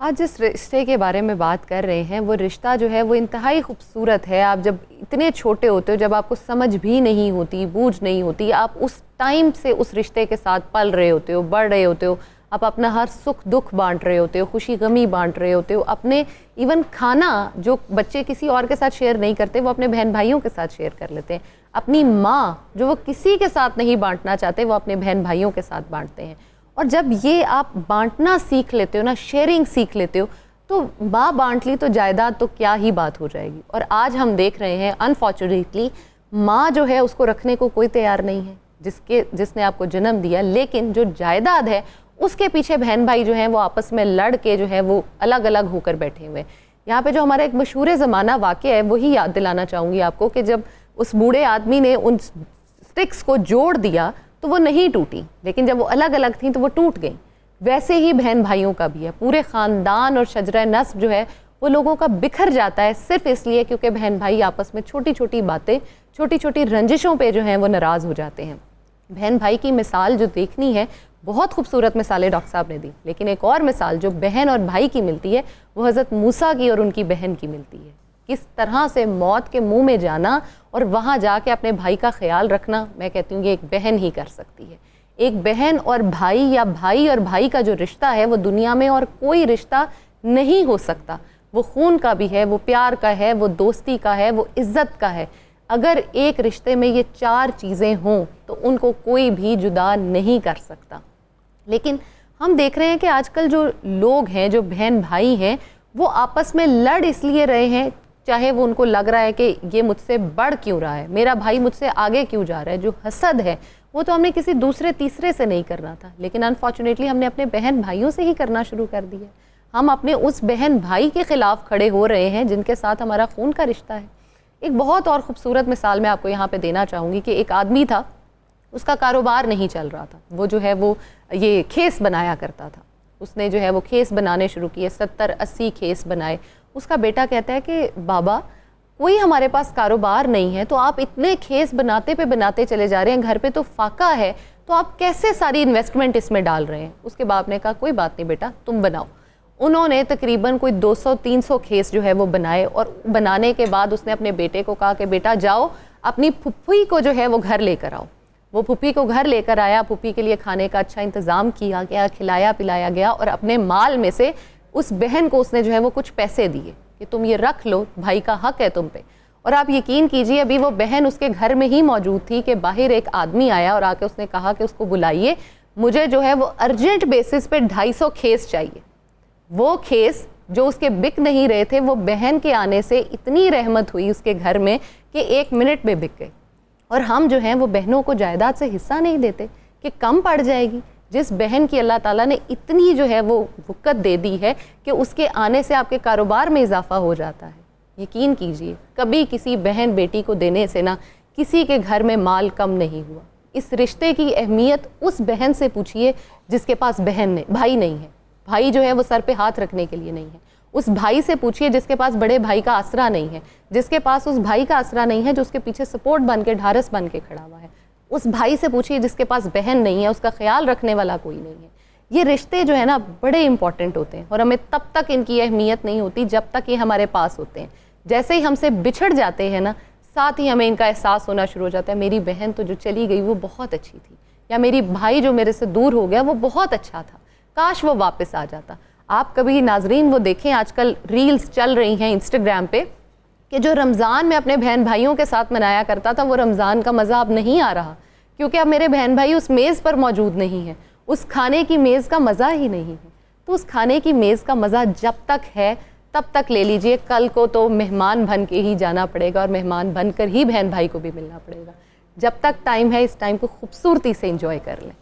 आज जिस रिश्ते के बारे में बात कर रहे हैं वो रिश्ता जो है वो इंतहाई खूबसूरत है। आप जब इतने छोटे होते हो, जब आपको समझ भी नहीं होती, बूझ नहीं होती, आप उस टाइम से उस रिश्ते के साथ पल रहे होते हो, बढ़ रहे होते हो, आप अपना हर सुख दुख बांट रहे होते हो, खुशी गमी बांट रहे होते हो। अपने इवन खाना जो बच्चे किसी और के साथ शेयर नहीं करते वो अपने बहन भाइयों के साथ शेयर कर लेते हैं। अपनी माँ जो वो किसी के साथ नहीं बांटना चाहते वो अपने बहन भाइयों के साथ बांटते हैं। और जब ये आप बांटना सीख लेते हो ना, शेयरिंग सीख लेते हो, तो माँ बांट ली तो जायदाद तो क्या ही बात हो जाएगी। और आज हम देख रहे हैं अनफॉर्चुनेटली माँ जो है उसको रखने को कोई तैयार नहीं है जिसने आपको जन्म दिया, लेकिन जो जायदाद है उसके पीछे बहन भाई जो हैं वो आपस में लड़ के जो है वो अलग अलग होकर बैठे हुए हैं। यहाँ पे जो हमारा एक मशहूर ज़माना वाक़या है वही याद दिलाना चाहूँगी आपको कि जब उस बूढ़े आदमी ने उन स्टिक्स को जोड़ दिया तो वो नहीं टूटी, लेकिन जब वो अलग अलग थी तो वो टूट गई। वैसे ही बहन भाइयों का भी है, पूरे ख़ानदान और शजरा नस्ब जो है वो लोगों का बिखर जाता है सिर्फ इसलिए क्योंकि बहन भाई आपस में छोटी छोटी बातें, छोटी छोटी रंजिशों पे जो हैं वो नाराज़ हो जाते हैं। बहन भाई की मिसाल जो देखनी है, बहुत खूबसूरत मिसालें डॉक्टर साहब ने दी, लेकिन एक और मिसाल जो बहन और भाई की मिलती है वो हज़रत मूसा की और उनकी बहन की मिलती है। किस तरह से मौत के मुंह में जाना और वहाँ जाके अपने भाई का ख्याल रखना, मैं कहती हूँ कि एक बहन ही कर सकती है। एक बहन और भाई या भाई और भाई का जो रिश्ता है वो दुनिया में और कोई रिश्ता नहीं हो सकता। वो खून का भी है, वो प्यार का है, वो दोस्ती का है, वो इज़्ज़त का है। अगर एक रिश्ते में ये चार चीज़ें हों तो उनको कोई भी जुदा नहीं कर सकता। लेकिन हम देख रहे हैं कि आजकल जो लोग हैं, जो बहन भाई हैं, वो आपस में लड़ इसलिए रहे हैं, चाहे वो उनको लग रहा है कि ये मुझसे बढ़ क्यों रहा है, मेरा भाई मुझसे आगे क्यों जा रहा है। जो हसद है वो तो हमने किसी दूसरे तीसरे से नहीं करना था, लेकिन अनफॉर्चुनेटली हमने अपने बहन भाइयों से ही करना शुरू कर दिया। हम अपने उस बहन भाई के ख़िलाफ़ खड़े हो रहे हैं जिनके साथ हमारा खून का रिश्ता है। एक बहुत और ख़ूबसूरत मिसाल मैं आपको यहाँ पे देना चाहूँगी कि एक आदमी था, उसका कारोबार नहीं चल रहा था। वो जो है वो ये खेस बनाया करता था। उसने जो है वो खेस बनाने शुरू किए, 70-80 खेस बनाए। उसका बेटा कहता है कि बाबा कोई हमारे पास कारोबार नहीं है, तो आप इतने खेस बनाते पे बनाते चले जा रहे हैं, घर पे तो फाका है, तो आप कैसे सारी इन्वेस्टमेंट इसमें डाल रहे हैं। उसके बाप ने कहा कोई बात नहीं बेटा, तुम बनाओ। उन्होंने तकरीबन कोई 200-300 खेस जो है वो बनाए, और बनाने के बाद उसने अपने बेटे को कहा कि बेटा जाओ अपनी फुफ्फी को जो है वो घर लेकर आओ। वो फुफ्फी को घर लेकर आया, फुफ्फी के लिए खाने का अच्छा इंतज़ाम किया गया, खिलाया पिलाया गया, और अपने माल में से उस बहन को उसने जो है वो कुछ पैसे दिए कि तुम ये रख लो, भाई का हक है तुम पे। और आप यकीन कीजिए अभी वो बहन उसके घर में ही मौजूद थी कि बाहर एक आदमी आया और आके उसने कहा कि उसको बुलाइए, मुझे जो है वो अर्जेंट बेसिस पे 250 खेस चाहिए। वो खेस जो उसके बिक नहीं रहे थे, वो बहन के आने से इतनी रहमत हुई उसके घर में कि 1 मिनट में बिक गए। और हम जो हैं वो बहनों को जायदाद से हिस्सा नहीं देते कि कम पड़ जाएगी। जिस बहन की अल्लाह ताला ने इतनी जो है वो वक़्त दे दी है कि उसके आने से आपके कारोबार में इजाफा हो जाता है। यकीन कीजिए कभी किसी बहन बेटी को देने से ना किसी के घर में माल कम नहीं हुआ। इस रिश्ते की अहमियत उस बहन से पूछिए जिसके पास भाई नहीं है। भाई जो है वो सर पे हाथ रखने के लिए नहीं है। उस भाई से पूछिए जिसके पास बड़े भाई का आसरा नहीं है, जिसके पास उस भाई का आसरा नहीं है जो उसके पीछे सपोर्ट बन के, ढारस बन के खड़ा हुआ है। उस भाई से पूछिए जिसके पास बहन नहीं है, उसका ख्याल रखने वाला कोई नहीं है। ये रिश्ते जो है ना बड़े इंपॉर्टेंट होते हैं और हमें तब तक इनकी अहमियत नहीं होती जब तक ये हमारे पास होते हैं। जैसे ही हमसे बिछड़ जाते हैं ना, साथ ही हमें इनका एहसास होना शुरू हो जाता है, मेरी बहन तो जो चली गई वो बहुत अच्छी थी, या मेरी भाई जो मेरे से दूर हो गया वो बहुत अच्छा था, काश वो वापस आ जाता। आप कभी नाजरीन वो देखें, आजकल रील्स चल रही हैं इंस्टाग्राम पे कि जो रमज़ान में अपने बहन भाइयों के साथ मनाया करता था वो रमज़ान का मज़ा अब नहीं आ रहा, क्योंकि अब मेरे बहन भाई उस मेज़ पर मौजूद नहीं है, उस खाने की मेज़ का मज़ा ही नहीं है। तो उस खाने की मेज़ का मज़ा जब तक है तब तक ले लीजिए, कल को तो मेहमान बन के ही जाना पड़ेगा और मेहमान बनकर ही बहन भाई को भी मिलना पड़ेगा। जब तक टाइम है इस टाइम को खूबसूरती से एंजॉय कर लें।